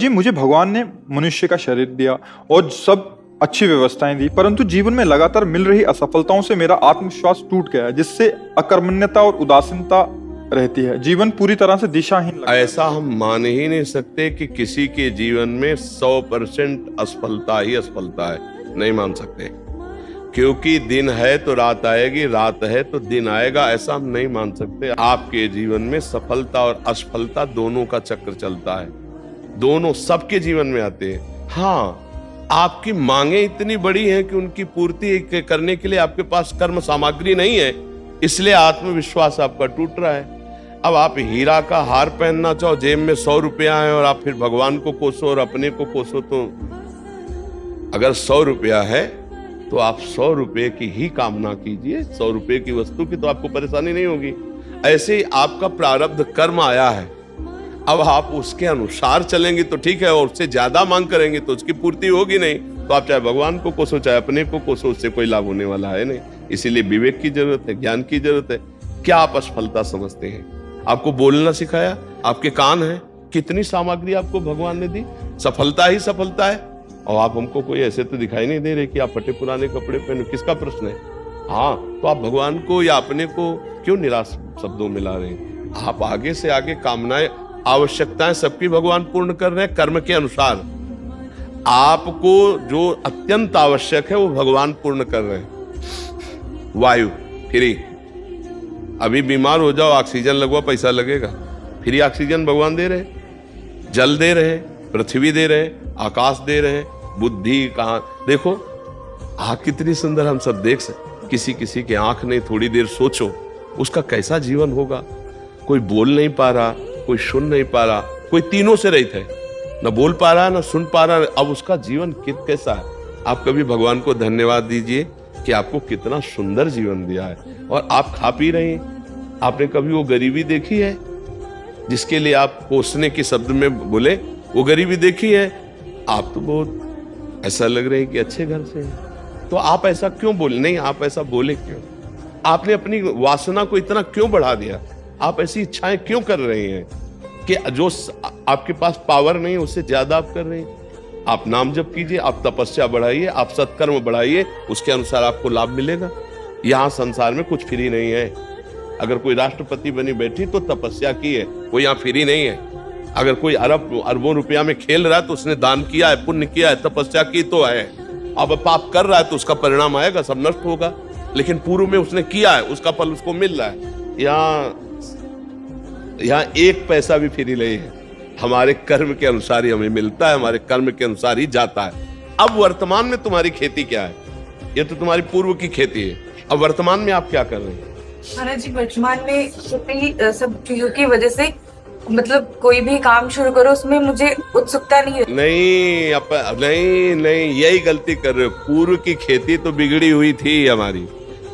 जी, मुझे भगवान ने मनुष्य का शरीर दिया और सब अच्छी व्यवस्थाएं दी, परंतु जीवन में लगातार मिल रही असफलताओं से मेरा आत्मविश्वास टूट गया है, जिससे अकर्मण्यता और उदासीनता रहती है। जीवन पूरी तरह से दिशाहीन लगता है। ऐसा हम मान ही नहीं सकते कि किसी के जीवन में 100% असफलता ही असफलता है, नहीं मान सकते। क्योंकि दिन है तो रात आएगी, रात है तो दिन आएगा, ऐसा हम नहीं मान सकते। आपके जीवन में सफलता और असफलता दोनों का चक्र चलता है, दोनों सबके जीवन में आते हैं। हाँ, आपकी मांगे इतनी बड़ी हैं कि उनकी पूर्ति करने के लिए आपके पास कर्म सामग्री नहीं है, इसलिए आत्मविश्वास आपका टूट रहा है। अब आप हीरा का हार पहनना चाहो, जेब में 100 रुपया है और आप फिर भगवान को कोसो और अपने को कोसो, तो अगर 100 रुपया है तो आप 100 रुपये की ही कामना कीजिए, 100 रुपये की वस्तु की तो आपको परेशानी नहीं होगी। ऐसे ही आपका प्रारब्ध कर्म आया है, अब आप उसके अनुसार चलेंगे तो ठीक है, और उससे ज्यादा मांग करेंगे तो उसकी पूर्ति होगी नहीं, तो आप चाहे भगवान को कोसो चाहे अपने को कोसो, उससे कोई लाभ होने वाला है नहीं। इसीलिए विवेक की जरूरत है, ज्ञान की जरूरत है। क्या आप असफलता समझते हैं? आपको बोलना सिखाया, आपके कान है, कितनी सामग्री आपको भगवान ने दी, सफलता ही सफलता है। और आप हमको कोई ऐसे तो दिखाई नहीं दे रहे कि आप फटे पुराने कपड़े पहने, किसका प्रश्न है? हाँ, तो आप भगवान को या अपने को क्यों निराश शब्दों में ला रहे हैं? आप आगे से आगे कामनाएं, आवश्यकताएं सबकी भगवान पूर्ण कर रहे हैं कर्म के अनुसार। आपको जो अत्यंत आवश्यक है वो भगवान पूर्ण कर रहे हैं। वायु फ्री, अभी बीमार हो जाओ, ऑक्सीजन लगवा, पैसा लगेगा, फ्री ऑक्सीजन भगवान दे रहे, जल दे रहे, पृथ्वी दे रहे, आकाश दे रहे, बुद्धि कहाँ देखो, आँख कितनी सुंदर हम सब देख सकते। किसी किसी की आंख नहीं, थोड़ी देर सोचो उसका कैसा जीवन होगा। कोई बोल नहीं पा रहा, कोई सुन नहीं पा रहा, कोई तीनों से रहित है, न बोल पा रहा न सुन पा रहा, अब उसका जीवन कैसा है? आप कभी भगवान को धन्यवाद दीजिए कि आपको कितना सुंदर जीवन दिया है और आप खा पी रहे हैं। आपने कभी वो गरीबी देखी है जिसके लिए आप कोसने के शब्द में बोले? वो गरीबी देखी है? आप तो बहुत ऐसा लग रहे हैं कि अच्छे घर से हैं, तो आप ऐसा क्यों बोले? नहीं, आप ऐसा बोले क्यों? आपने अपनी वासना को इतना क्यों बढ़ा दिया? आप ऐसी इच्छाएं क्यों कर रहे हैं कि जो आपके पास पावर नहीं है उससे ज्यादा आप कर रहे हैं? आप नाम जप कीजिए, आप तपस्या बढ़ाइए, आप सत्कर्म बढ़ाइए, उसके अनुसार आपको लाभ मिलेगा। यहाँ संसार में कुछ फ्री नहीं है। अगर कोई राष्ट्रपति बनी बैठी तो तपस्या की है, कोई यहाँ फ्री नहीं है। अगर कोई अरबों रुपया में खेल रहा है तो उसने दान किया है, पुण्य किया है, तपस्या की तो है। अब पाप कर रहा है तो उसका परिणाम आएगा, सब नष्ट होगा। लेकिन पूर्व में उसने किया है, उसका फल उसको मिल रहा है। यहाँ एक पैसा भी फ्री नहीं है, हमारे कर्म के अनुसार ही हमें मिलता है, हमारे कर्म के अनुसार ही जाता है। अब वर्तमान में तुम्हारी खेती क्या है? ये तो तुम्हारी पूर्व की खेती है। अब वर्तमान में आप क्या कर रहे हैं? महाराज जी, वर्तमान में सब चीजों की वजह से मतलब कोई भी काम शुरू करो उसमें मुझे उत्सुकता नहीं है। नहीं, यही गलती कर रहे हो। पूर्व की खेती तो बिगड़ी हुई थी हमारी,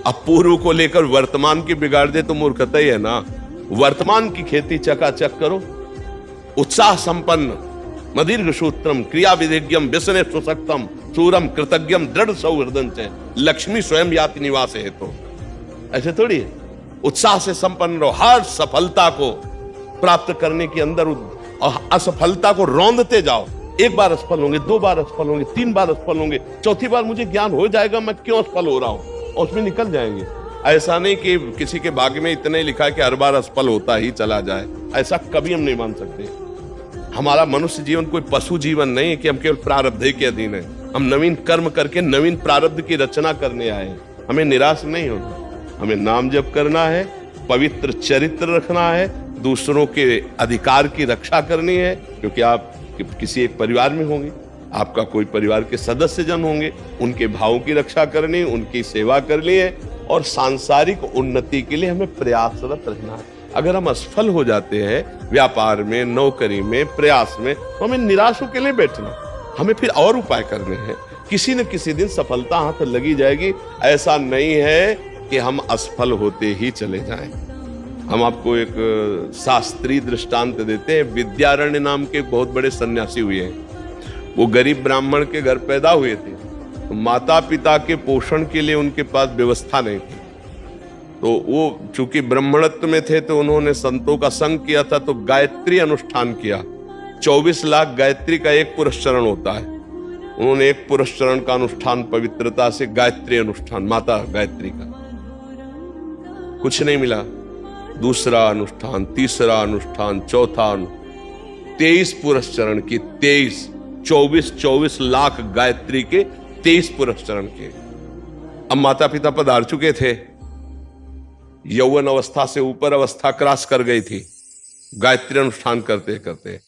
अब पूर्व को लेकर वर्तमान की बिगाड़ दे तो मूर्खता ही है ना। वर्तमान की खेती चकाचक करो, उत्साह संपन्न, मदीर्घ सूत्रम, क्रिया विधिज्ञम, व्यसने सुशक्तम, सूरम कृतज्ञम, दृढ़ सौहृदं च लक्ष्मी स्वयं याति निवास है। तो ऐसे थोड़ी है। उत्साह से संपन्न रहो, हर सफलता को प्राप्त करने के अंदर असफलता को रौंदते जाओ। एक बार असफल होंगे, 2 बार असफल होंगे, 3 बार असफल होंगे, चौथी बार मुझे ज्ञान हो जाएगा मैं क्यों असफल हो रहा हूं, और उसमें निकल जाएंगे। ऐसा नहीं कि किसी के भाग्य में इतना ही लिखा है कि हर बार असफल होता ही चला जाए, ऐसा कभी हम नहीं मान सकते। हमारा मनुष्य जीवन कोई पशु जीवन नहीं है कि हम केवल प्रारब्ध के अधीन है। हम नवीन कर्म करके नवीन प्रारब्ध की रचना करने आए हैं। हमें निराश नहीं होना, हमें नाम जप करना है, पवित्र चरित्र रखना है, दूसरों के अधिकार की रक्षा करनी है। क्योंकि आप किसी एक परिवार में होंगे, आपका कोई परिवार के सदस्य जन होंगे, उनके भावों की रक्षा करनी, उनकी सेवा करनी है, और सांसारिक उन्नति के लिए हमें प्रयासरत रहना है। अगर हम असफल हो जाते हैं व्यापार में, नौकरी में, प्रयास में, तो हमें निराश होकर नहीं बैठना, हमें फिर और उपाय करने हैं। किसी न किसी दिन सफलता हाथ लगी जाएगी। ऐसा नहीं है कि हम असफल होते ही चले जाएं। हम आपको एक शास्त्रीय दृष्टांत देते हैं। विद्यारण्य नाम के बहुत बड़े सन्यासी हुए हैं। वो गरीब ब्राह्मण के घर पैदा हुए थे, तो माता पिता के पोषण के लिए उनके पास व्यवस्था नहीं थी। तो वो चूंकि ब्राह्मणत्व में थे तो उन्होंने संतों का संग किया था, तो गायत्री अनुष्ठान किया 24 लाख गायत्री का एक पुरस्चरण होता है। उन्होंने एक पुरस्चरण का अनुष्ठान पवित्रता से, गायत्री अनुष्ठान माता गायत्री का, कुछ नहीं मिला। दूसरा अनुष्ठान, तीसरा अनुष्ठान, चौथा 23 पुरस्चरण की, 24 लाख गायत्री के 23 पुरस्चरण के। अब माता पिता पधार चुके थे, यौवन अवस्था से ऊपर अवस्था क्रॉस कर गई थी, गायत्री अनुष्ठान करते करते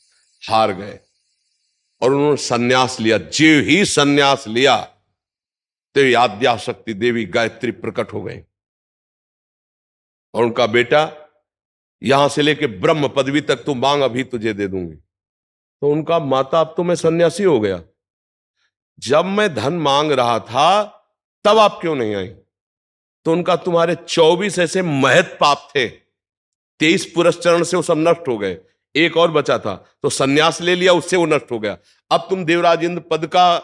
हार गए और उन्होंने सन्यास लिया। जीव ही सन्यास लिया तो आद्याशक्ति देवी गायत्री प्रकट हो गई और उनका बेटा, यहां से लेके ब्रह्म पदवी तक तू मांग, अभी तुझे दे दूंगी। तो उनका माता, अब तो मैं सन्यासी हो गया, जब मैं धन मांग रहा था तब आप क्यों नहीं आई? तो उनका, तुम्हारे 24 ऐसे महत पाप थे, 23 पुरस्चरण से वो सब नष्ट हो गए, एक और बचा था तो सन्यास ले लिया, उससे वो नष्ट हो गया। अब तुम देवराज इंद्र पद का,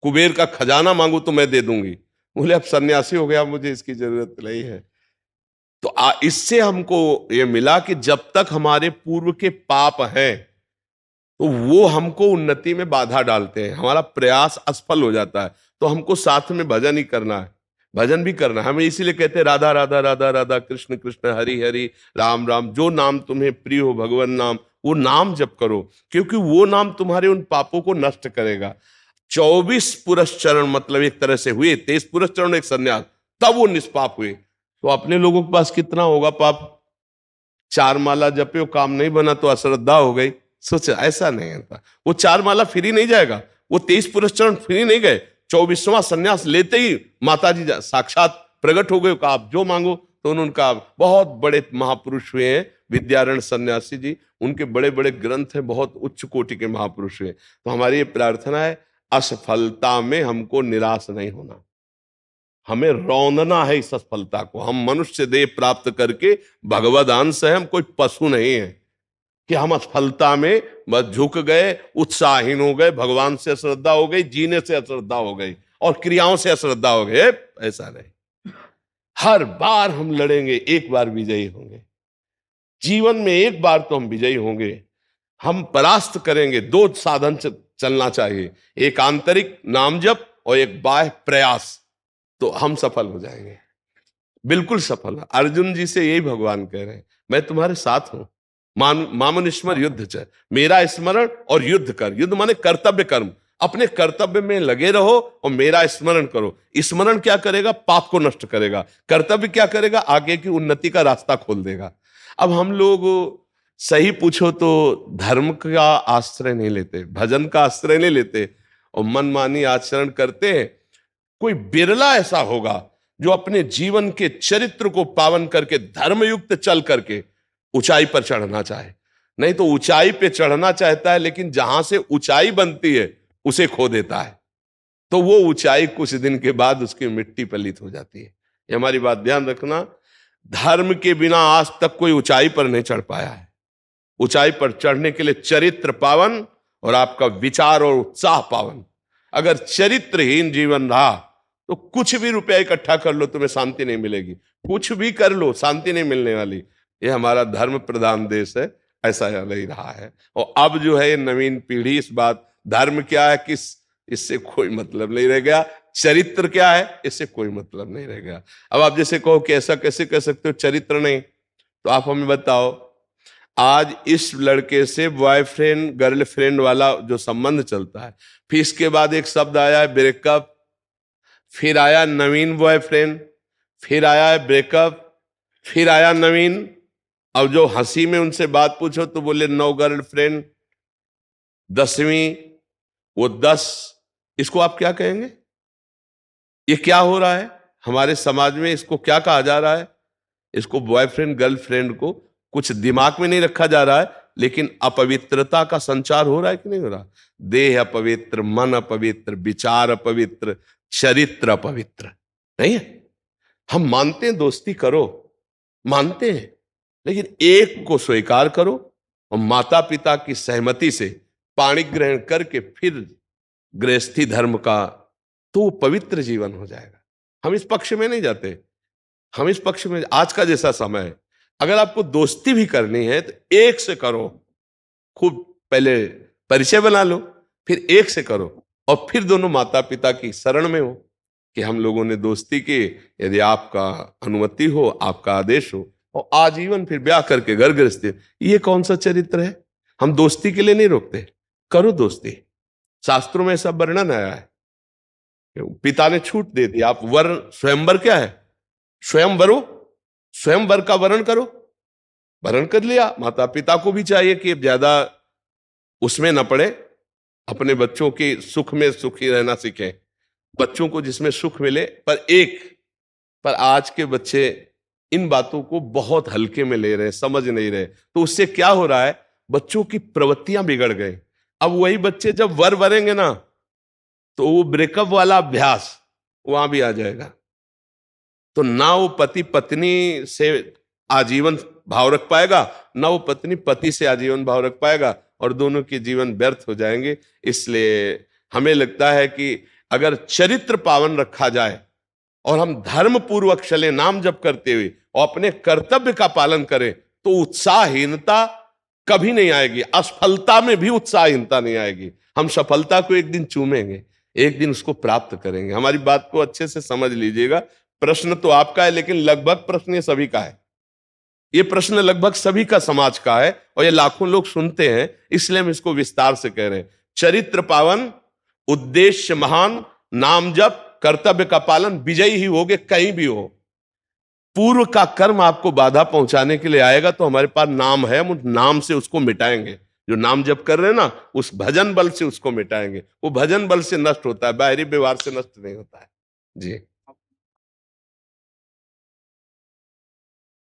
कुबेर का खजाना मांगो तो मैं दे दूंगी। बोले अब सन्यासी हो गया, मुझे इसकी जरूरत नहीं है। तो इससे हमको ये मिला कि जब तक हमारे पूर्व के पाप हैं तो वो हमको उन्नति में बाधा डालते हैं, हमारा प्रयास असफल हो जाता है। तो हमको साथ में भजन ही करना है, भजन भी करना है। हमें इसीलिए कहते हैं राधा राधा राधा राधा, कृष्ण कृष्ण हरि हरि, राम राम। जो नाम तुम्हें प्रिय हो भगवान नाम, वो नाम जप करो, क्योंकि वो नाम तुम्हारे उन पापों को नष्ट करेगा। 24 पुरस्चरण मतलब एक तरह से हुए, 23 पुरस्चरण एक सन्यास, तब वो निष्पाप हुए। तो अपने लोगों के पास कितना होगा पाप? 4 माला जपे, काम नहीं बना तो अश्रद्धा हो गई। सोच, ऐसा नहीं है। वो 4 माला फ्री नहीं जाएगा, वो 23 पुरस्चरण फ्री नहीं गए। 24वां सन्यास लेते ही माता जी साक्षात प्रकट हो गए, कहा आप जो मांगो। तो उनका, बहुत बड़े महापुरुष हुए हैं विद्यारण्य सन्यासी जी, उनके बड़े बड़े ग्रंथ हैं, बहुत उच्च कोटि के महापुरुष हुए। तो हमारी ये प्रार्थना है, असफलता में हमको निराश नहीं होना, हमें रौंदना है इस असफलता को। हम मनुष्य देह प्राप्त करके भगवद अंश है, हम कोई पशु नहीं है कि हम असफलता में बस झुक गए, उत्साहहीन हो गए, भगवान से अश्रद्धा हो गई, जीने से अश्रद्धा हो गई और क्रियाओं से अश्रद्धा हो गए। ऐसा नहीं, हर बार हम लड़ेंगे, एक बार विजयी होंगे। जीवन में एक बार तो हम विजयी होंगे, हम परास्त करेंगे। 2 साधन चलना चाहिए, एक आंतरिक नाम जप और एक बाह्य प्रयास, तो हम सफल हो जाएंगे, बिल्कुल सफल। अर्जुन जी से यही भगवान कह रहे हैं, मैं तुम्हारे साथ हूं, मामनुस्मर युद्ध च, मेरा स्मरण और युद्ध कर। युद्ध माने कर्तव्य कर्म, अपने कर्तव्य में लगे रहो और मेरा स्मरण करो। स्मरण क्या करेगा? पाप को नष्ट करेगा। कर्तव्य क्या करेगा? आगे की उन्नति का रास्ता खोल देगा। अब हम लोग सही पूछो तो धर्म का आश्रय नहीं लेते, भजन का आश्रय नहीं लेते और मनमानी आचरण करते हैं। कोई बिरला ऐसा होगा जो अपने जीवन के चरित्र को पावन करके, धर्मयुक्त चल करके ऊंचाई पर चढ़ना चाहे। नहीं तो ऊंचाई पे चढ़ना चाहता है, लेकिन जहां से ऊंचाई बनती है उसे खो देता है, तो वो ऊंचाई कुछ दिन के बाद उसकी मिट्टी पलित हो जाती है। ये हमारी बात ध्यान रखना। धर्म के बिना आज तक कोई ऊंचाई पर नहीं चढ़ पाया है। ऊंचाई पर चढ़ने के लिए चरित्र पावन और आपका विचार और उत्साह पावन। अगर चरित्रहीन जीवन रहा तो कुछ भी रुपया इकट्ठा कर लो, तुम्हें शांति नहीं मिलेगी। कुछ भी कर लो, शांति नहीं मिलने वाली। ये हमारा धर्म प्रधान देश है, ऐसा नहीं रहा है। और अब जो है ये नवीन पीढ़ी, इस बात, धर्म क्या है किस, इससे कोई मतलब नहीं रह गया। चरित्र क्या है, इससे कोई मतलब नहीं रह गया। अब आप जैसे कहो कि ऐसा कैसे कह सकते हो चरित्र नहीं, तो आप हमें बताओ, आज इस लड़के से बॉयफ्रेंड गर्लफ्रेंड वाला जो संबंध चलता है, फिर इसके बाद एक शब्द आया है ब्रेकअप, फिर आया नवीन बॉयफ्रेंड, फिर आया है ब्रेकअप, फिर आया नवीन। अब जो हंसी में उनसे बात पूछो तो बोले 9 गर्लफ्रेंड, 10वीं, वो 10। इसको आप क्या कहेंगे? ये क्या हो रहा है हमारे समाज में? इसको क्या कहा जा रहा है? इसको बॉयफ्रेंड गर्लफ्रेंड को कुछ दिमाग में नहीं रखा जा रहा है, लेकिन अपवित्रता का संचार हो रहा है कि नहीं हो रहा? देह अपवित्र, मन अपवित्र, विचार अपवित्र, चरित्र अपवित्र नहीं है। हम मानते हैं दोस्ती करो, मानते हैं, लेकिन एक को स्वीकार करो और माता पिता की सहमति से पाणी ग्रहण करके फिर गृहस्थी धर्म का, तो वो पवित्र जीवन हो जाएगा। हम इस पक्ष में नहीं जाते, हम इस पक्ष में, आज का जैसा समय है, अगर आपको दोस्ती भी करनी है तो एक से करो। खूब पहले परिचय बना लो, फिर एक से करो, और फिर दोनों माता पिता की शरण में हो कि हम लोगों ने दोस्ती की, यदि आपका अनुमति हो, आपका आदेश हो, और आजीवन फिर ब्याह करके घर गृहस्थी। ये कौन सा चरित्र है? हम दोस्ती के लिए नहीं रोकते, करो दोस्ती। शास्त्रों में सब वर्णन आया है, पिता ने छूट दे दी, आप वर स्वयंवर क्या है, स्वयंवरो, स्वयंवर का वर्ण करो, वर्ण कर लिया। माता पिता को भी चाहिए कि ज्यादा उसमें न पड़े, अपने बच्चों के सुख में सुखी रहना सीखें, बच्चों को जिसमें सुख मिले। पर आज के बच्चे इन बातों को बहुत हल्के में ले रहे हैं, समझ नहीं रहे। तो उससे क्या हो रहा है, बच्चों की प्रवृत्तियां बिगड़ गई। अब वही बच्चे जब वर वरेंगे ना, तो वो ब्रेकअप वाला अभ्यास वहां भी आ जाएगा। तो ना वो पति पत्नी से आजीवन भाव रख पाएगा, ना वो पत्नी पति से आजीवन भाव रख पाएगा, और दोनों के जीवन व्यर्थ हो जाएंगे। इसलिए हमें लगता है कि अगर चरित्र पावन रखा जाए और हम धर्म पूर्वक चले, नाम जप करते हुए, और अपने कर्तव्य का पालन करें, तो उत्साहहीनता कभी नहीं आएगी। असफलता में भी उत्साहहीनता नहीं आएगी। हम सफलता को एक दिन चूमेंगे, एक दिन उसको प्राप्त करेंगे। हमारी बात को अच्छे से समझ लीजिएगा। प्रश्न तो आपका है, लेकिन लगभग प्रश्न ये सभी का है। ये प्रश्न लगभग सभी का समाज का है, और ये लाखों लोग सुनते हैं, इसलिए हम इसको विस्तार से कह रहे हैं। चरित्र पावन, उद्देश्य महान, नाम जप, कर्तव्य का पालन, विजयी ही होगे कहीं भी हो। पूर्व का कर्म आपको बाधा पहुंचाने के लिए आएगा, तो हमारे पास नाम है, हम उस नाम से उसको मिटाएंगे। जो नाम जप कर रहे हैं ना, उस भजन बल से उसको मिटाएंगे। वो भजन बल से नष्ट होता है, बाहरी व्यवहार से नष्ट नहीं होता है। जी।